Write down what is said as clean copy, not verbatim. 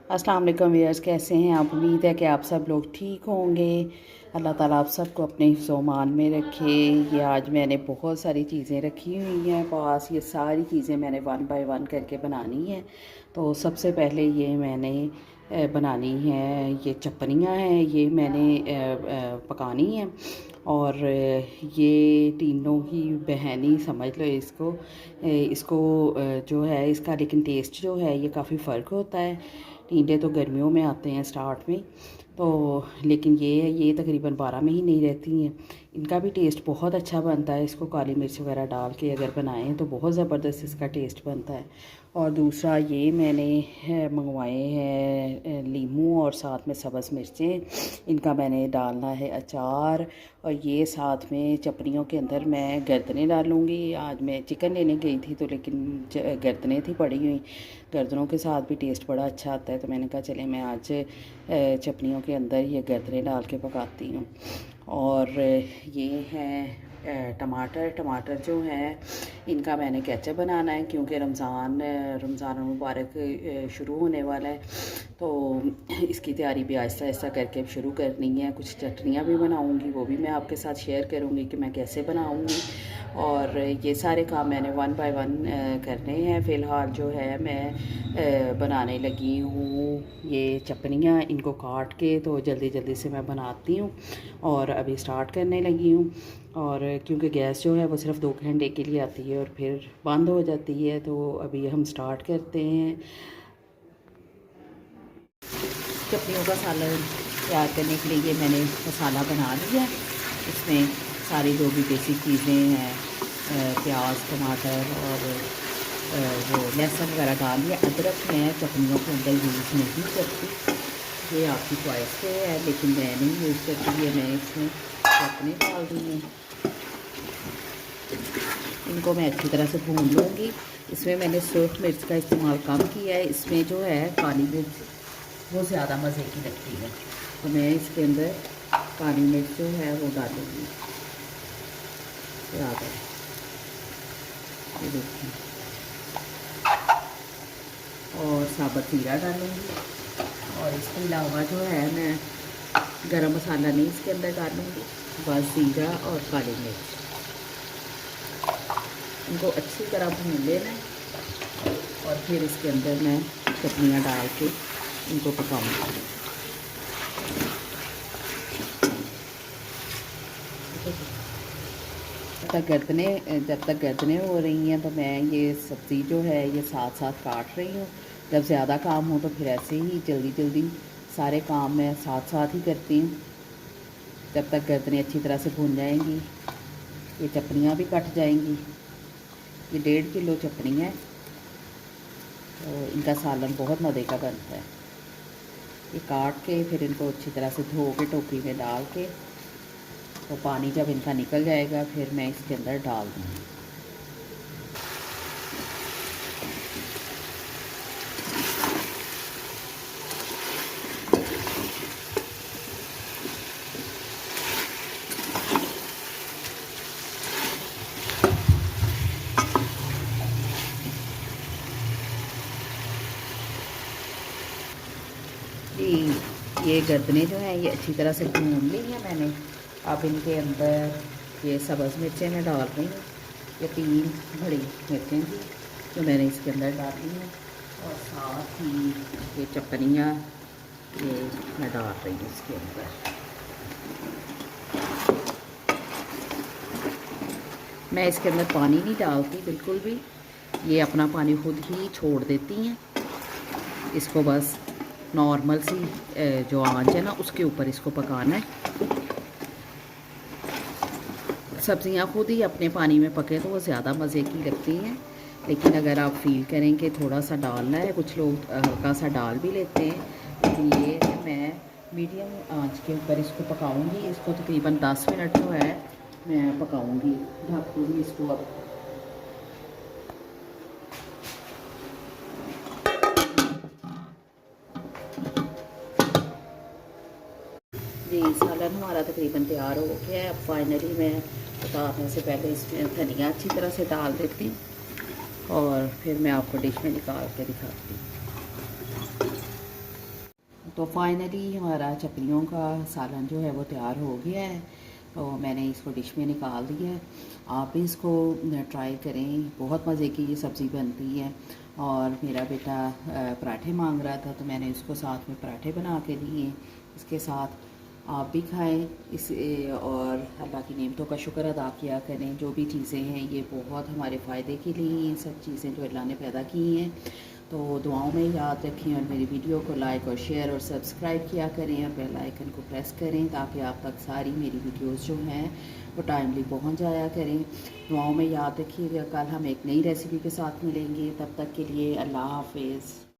अस्सलाम वालेकुम व्यूअर्स, कैसे हैं आप। उम्मीद है कि आप सब लोग ठीक होंगे। अल्लाह ताला आप सबको अपने हिफ्ज़-ओ-मान में रखे। ये आज मैंने बहुत सारी चीज़ें रखी हुई हैं पास। ये सारी चीज़ें मैंने वन बाय वन करके बनानी है। तो सबसे पहले ये मैंने बनानी है, ये चपनियाँ हैं, ये मैंने पकानी है। और ये तीनों ही बहनी समझ लो इसको। इसको जो है इसका लेकिन टेस्ट जो है ये काफ़ी फ़र्क होता है। टिंडे तो गर्मियों में आते हैं स्टार्ट में, तो लेकिन ये तकरीबन 12 में ही नहीं रहती हैं। इनका भी टेस्ट बहुत अच्छा बनता है। इसको काली मिर्च वगैरह डाल के अगर बनाएं तो बहुत ज़बरदस्त इसका टेस्ट बनता है। और दूसरा ये मैंने मंगवाए हैं लीमू और साथ में सब्ज़ मिर्चें। इनका मैंने डालना है अचार। और ये साथ में चपनियों के अंदर मैं गर्दनें डालूँगी। आज मैं चिकन लेने गई थी तो लेकिन गर्दनें थी पड़ी हुई। गर्दनों के साथ भी टेस्ट बड़ा अच्छा आता है, तो मैंने कहा चले मैं आज चपनियों के अंदर ये गर्दनें डाल के पकाती हूँ। और ये है टमाटर जो है इनका मैंने केचप बनाना है, क्योंकि रमज़ान मुबारक शुरू होने वाला है। तो इसकी तैयारी भी आहिस्ता आहिस्ता करके अब शुरू करनी है। कुछ चटनियाँ भी बनाऊँगी, वो भी मैं आपके साथ शेयर करूँगी कि मैं कैसे बनाऊँगी। और ये सारे काम मैंने वन बाय वन करने हैं। फ़िलहाल जो है मैं बनाने लगी हूँ ये चपनियाँ। इनको काट के तो जल्दी जल्दी से मैं बनाती हूँ और अभी स्टार्ट करने लगी हूँ। और क्योंकि गैस जो है वो सिर्फ 2 घंटे के लिए आती है और फिर बंद हो जाती है, तो अभी हम स्टार्ट करते हैं। चपनियों का सालन तैयार करने के लिए मैंने मसाला बना लिया। इसमें सारी जो भी बेसिक चीज़ें हैं, प्याज, टमाटर और वो लहसुन वगैरह डाल दिया। अदरक मैं चटनियों के अंदर यूज़ नहीं करती, ये आपकी चॉइस पे है, लेकिन मैं नहीं यूज़ करती है। मैं इसमें चटनी डाल दी है। इनको मैं अच्छी तरह से भून लूँगी। इसमें मैंने सूख मिर्च का इस्तेमाल कम किया है। इसमें जो है काली मिर्च वो ज़्यादा मज़े की लगती है, तो मैं इसके अंदर काली मिर्च जो है वो डालूँगी ज़्यादा। ये देखिए, और साबुत ज़ीरा डालूँगी। और इसके अलावा जो है मैं गरम मसाला नहीं इसके अंदर डालूँगी, बस ज़ीरा और काली मिर्च। इनको अच्छी तरह भून लेना है और फिर इसके अंदर मैं चटनियाँ डाल के इनको पकाऊँगी। जब तक गर्दनें हो रही हैं तो मैं ये सब्ज़ी जो है ये साथ साथ काट रही हूँ। जब ज़्यादा काम हो तो फिर ऐसे ही जल्दी जल्दी सारे काम मैं साथ साथ ही करती हूँ। जब तक गर्दनें अच्छी तरह से भून जाएंगी ये चटनियाँ भी कट जाएंगी। ये 1.5 किलो चटनी है, तो इनका सालन बहुत मज़े का बनता है। ये काट के फिर इनको अच्छी तरह से धो के टोकरी में डाल के, तो पानी जब इनका निकल जाएगा फिर मैं इसके अंदर डाल दूँगी। ये गर्दनें जो हैं ये अच्छी तरह से भून ली हैं मैंने। अब इनके अंदर ये सब्ज़ मिर्चें मैं डाल रही हूँ। ये 3 बड़ी मिर्चें थी जो मैंने इसके अंदर डाली हैं, और साथ ही ये चपनियाँ ये मैं डाल रही हूँ इसके अंदर। मैं इसके अंदर पानी नहीं डालती बिल्कुल भी, ये अपना पानी खुद ही छोड़ देती हैं। इसको बस नॉर्मल सी जो आंच है ना उसके ऊपर इसको पकाना है। सब्ज़ियाँ खुद ही अपने पानी में पके तो वो ज़्यादा मज़े की लगती हैं, लेकिन अगर आप फील करें कि थोड़ा सा डालना है, कुछ लोग हल्का सा डाल भी लेते हैं, लेकिन ये मैं मीडियम आंच के ऊपर इसको पकाऊंगी। इसको तकरीबन 10 मिनट जो है मैं पकाऊंगी, ढकूँगी इसको। अब जी सालन हमारा तकरीबन तैयार हो गया है। अब फाइनली मैं उतारने से पहले इसमें धनिया अच्छी तरह से डाल देती हूँ और फिर मैं आपको डिश में निकाल के दिखाती हूँ। तो फाइनली हमारा चपलियों का सालन जो है वो तैयार हो गया है। तो मैंने इसको डिश में निकाल दिया है। आप भी इसको ट्राई करें, बहुत मज़े की ये सब्ज़ी बनती है। और मेरा बेटा पराठे मांग रहा था तो मैंने उसको साथ में पराठे बना के दिए। इसके साथ आप भी खाएं इसे और अल्लाह की नेमतों का शुक्र अदा किया करें। जो भी चीज़ें हैं ये बहुत हमारे फ़ायदे के लिए हैं, सब चीज़ें जो अल्लाह ने पैदा की हैं। तो दुआओं में याद रखें और मेरी वीडियो को लाइक और शेयर और सब्सक्राइब किया करें और बेल आइकन को प्रेस करें ताकि आप तक सारी मेरी वीडियोस जो हैं वो टाइमली पहुंच जाया करें। दुआओं में याद रखिएगा। कल हम एक नई रेसिपी के साथ मिलेंगे, तब तक के लिए अल्लाह हाफिज़।